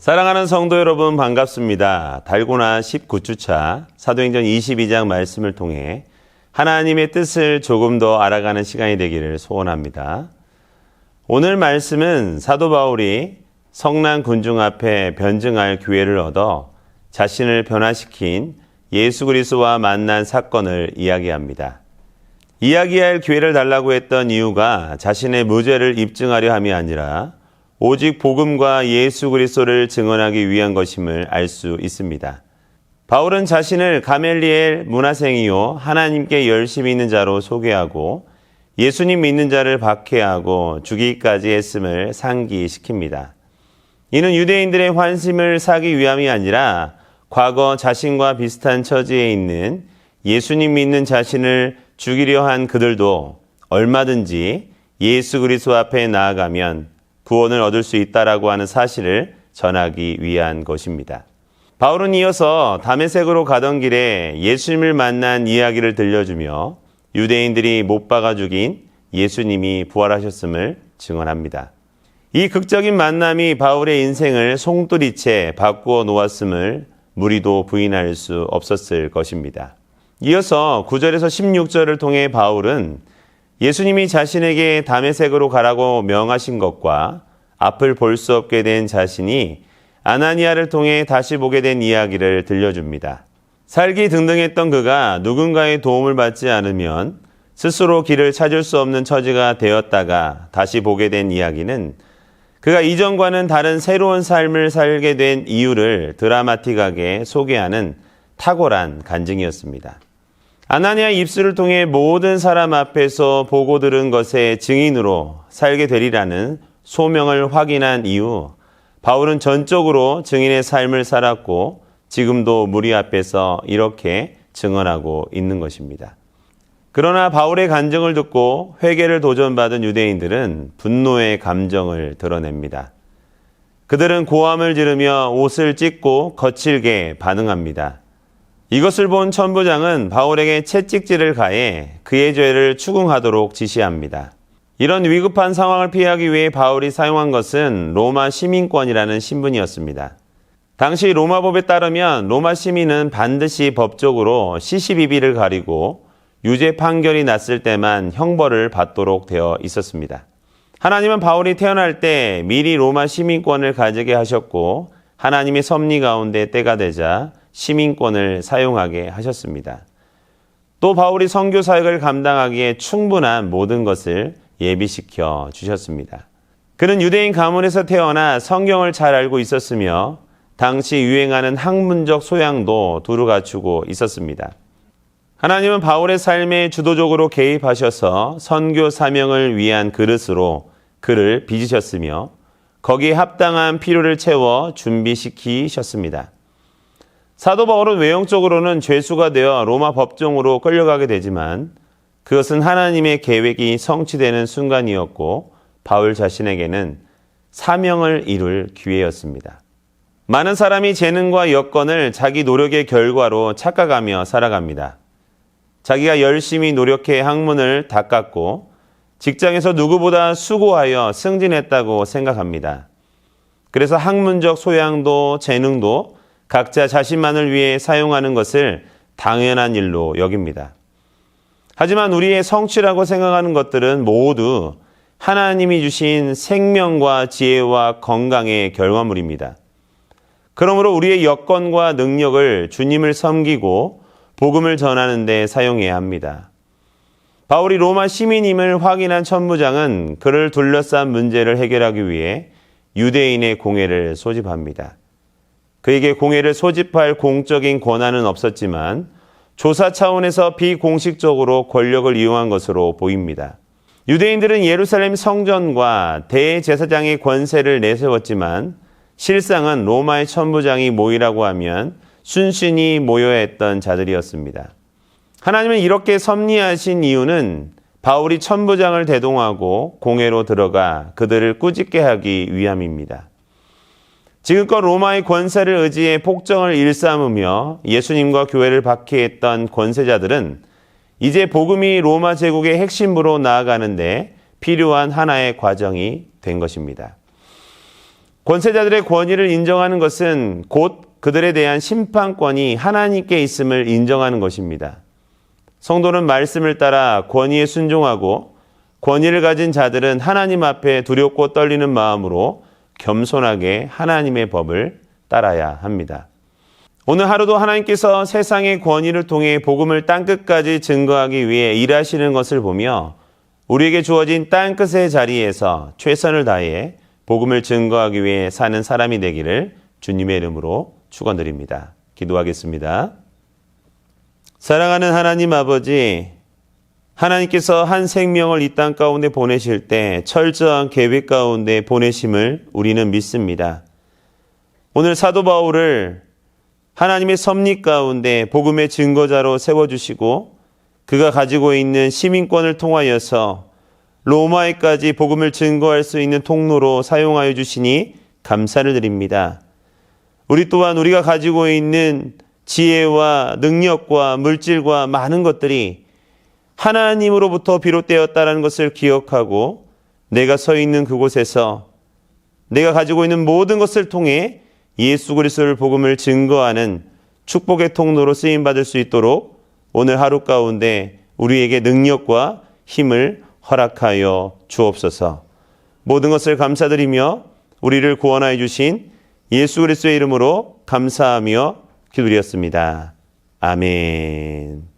사랑하는 성도 여러분 반갑습니다. 달고나 19주차 사도행전 22장 말씀을 통해 하나님의 뜻을 조금 더 알아가는 시간이 되기를 소원합니다. 오늘 말씀은 사도 바울이 성난 군중 앞에 변증할 기회를 얻어 자신을 변화시킨 예수 그리스도와 만난 사건을 이야기합니다. 이야기할 기회를 달라고 했던 이유가 자신의 무죄를 입증하려 함이 아니라 오직 복음과 예수 그리스도를 증언하기 위한 것임을 알 수 있습니다. 바울은 자신을 가멜리엘 문화생이요 하나님께 열심히 있는 자로 소개하고 예수님 믿는 자를 박해하고 죽이기까지 했음을 상기시킵니다. 이는 유대인들의 환심을 사기 위함이 아니라 과거 자신과 비슷한 처지에 있는 예수님 믿는 자신을 죽이려 한 그들도 얼마든지 예수 그리스도 앞에 나아가면 구원을 얻을 수 있다라고 하는 사실을 전하기 위한 것입니다. 바울은 이어서 다메섹으로 가던 길에 예수님을 만난 이야기를 들려주며 유대인들이 못 박아 죽인 예수님이 부활하셨음을 증언합니다. 이 극적인 만남이 바울의 인생을 송두리째 바꾸어 놓았음을 무리도 부인할 수 없었을 것입니다. 이어서 9절에서 16절을 통해 바울은 예수님이 자신에게 다메섹으로 가라고 명하신 것과 앞을 볼 수 없게 된 자신이 아나니아를 통해 다시 보게 된 이야기를 들려줍니다. 살기 등등했던 그가 누군가의 도움을 받지 않으면 스스로 길을 찾을 수 없는 처지가 되었다가 다시 보게 된 이야기는 그가 이전과는 다른 새로운 삶을 살게 된 이유를 드라마틱하게 소개하는 탁월한 간증이었습니다. 아나니아 입술을 통해 모든 사람 앞에서 보고 들은 것의 증인으로 살게 되리라는 소명을 확인한 이후 바울은 전적으로 증인의 삶을 살았고 지금도 무리 앞에서 이렇게 증언하고 있는 것입니다. 그러나 바울의 간증을 듣고 회개를 도전받은 유대인들은 분노의 감정을 드러냅니다. 그들은 고함을 지르며 옷을 찢고 거칠게 반응합니다. 이것을 본 천부장은 바울에게 채찍질을 가해 그의 죄를 추궁하도록 지시합니다. 이런 위급한 상황을 피하기 위해 바울이 사용한 것은 로마 시민권이라는 신분이었습니다. 당시 로마법에 따르면 로마 시민은 반드시 법적으로 시시비비를 가리고 유죄 판결이 났을 때만 형벌을 받도록 되어 있었습니다. 하나님은 바울이 태어날 때 미리 로마 시민권을 가지게 하셨고 하나님의 섭리 가운데 때가 되자 시민권을 사용하게 하셨습니다. 또 바울이 선교 사역을 감당하기에 충분한 모든 것을 예비시켜 주셨습니다. 그는 유대인 가문에서 태어나 성경을 잘 알고 있었으며 당시 유행하는 학문적 소양도 두루 갖추고 있었습니다. 하나님은 바울의 삶에 주도적으로 개입하셔서 선교 사명을 위한 그릇으로 그를 빚으셨으며 거기에 합당한 필요를 채워 준비시키셨습니다. 사도 바울은 외형적으로는 죄수가 되어 로마 법정으로 끌려가게 되지만 그것은 하나님의 계획이 성취되는 순간이었고 바울 자신에게는 사명을 이룰 기회였습니다. 많은 사람이 재능과 여건을 자기 노력의 결과로 착각하며 살아갑니다. 자기가 열심히 노력해 학문을 닦았고 직장에서 누구보다 수고하여 승진했다고 생각합니다. 그래서 학문적 소양도 재능도 각자 자신만을 위해 사용하는 것을 당연한 일로 여깁니다. 하지만 우리의 성취라고 생각하는 것들은 모두 하나님이 주신 생명과 지혜와 건강의 결과물입니다. 그러므로 우리의 여건과 능력을 주님을 섬기고 복음을 전하는 데 사용해야 합니다. 바울이 로마 시민임을 확인한 천부장은 그를 둘러싼 문제를 해결하기 위해 유대인의 공회를 소집합니다. 그에게 공회를 소집할 공적인 권한은 없었지만 조사 차원에서 비공식적으로 권력을 이용한 것으로 보입니다. 유대인들은 예루살렘 성전과 대제사장의 권세를 내세웠지만 실상은 로마의 천부장이 모이라고 하면 순순히 모여야 했던 자들이었습니다. 하나님은 이렇게 섭리하신 이유는 바울이 천부장을 대동하고 공회로 들어가 그들을 꾸짖게 하기 위함입니다. 지금껏 로마의 권세를 의지해 폭정을 일삼으며 예수님과 교회를 박해했던 권세자들은 이제 복음이 로마 제국의 핵심으로 나아가는데 필요한 하나의 과정이 된 것입니다. 권세자들의 권위를 인정하는 것은 곧 그들에 대한 심판권이 하나님께 있음을 인정하는 것입니다. 성도는 말씀을 따라 권위에 순종하고 권위를 가진 자들은 하나님 앞에 두렵고 떨리는 마음으로 겸손하게 하나님의 법을 따라야 합니다. 오늘 하루도 하나님께서 세상의 권위를 통해 복음을 땅끝까지 증거하기 위해 일하시는 것을 보며 우리에게 주어진 땅끝의 자리에서 최선을 다해 복음을 증거하기 위해 사는 사람이 되기를 주님의 이름으로 축원드립니다. 기도하겠습니다. 사랑하는 하나님 아버지, 하나님께서 한 생명을 이 땅 가운데 보내실 때 철저한 계획 가운데 보내심을 우리는 믿습니다. 오늘 사도 바울을 하나님의 섭리 가운데 복음의 증거자로 세워주시고 그가 가지고 있는 시민권을 통하여서 로마에까지 복음을 증거할 수 있는 통로로 사용하여 주시니 감사를 드립니다. 우리 또한 우리가 가지고 있는 지혜와 능력과 물질과 많은 것들이 하나님으로부터 비롯되었다는 것을 기억하고 내가 서 있는 그곳에서 내가 가지고 있는 모든 것을 통해 예수 그리스도를 복음을 증거하는 축복의 통로로 쓰임받을 수 있도록 오늘 하루 가운데 우리에게 능력과 힘을 허락하여 주옵소서. 모든 것을 감사드리며 우리를 구원하여 주신 예수 그리스도의 이름으로 감사하며 기도드렸습니다. 아멘.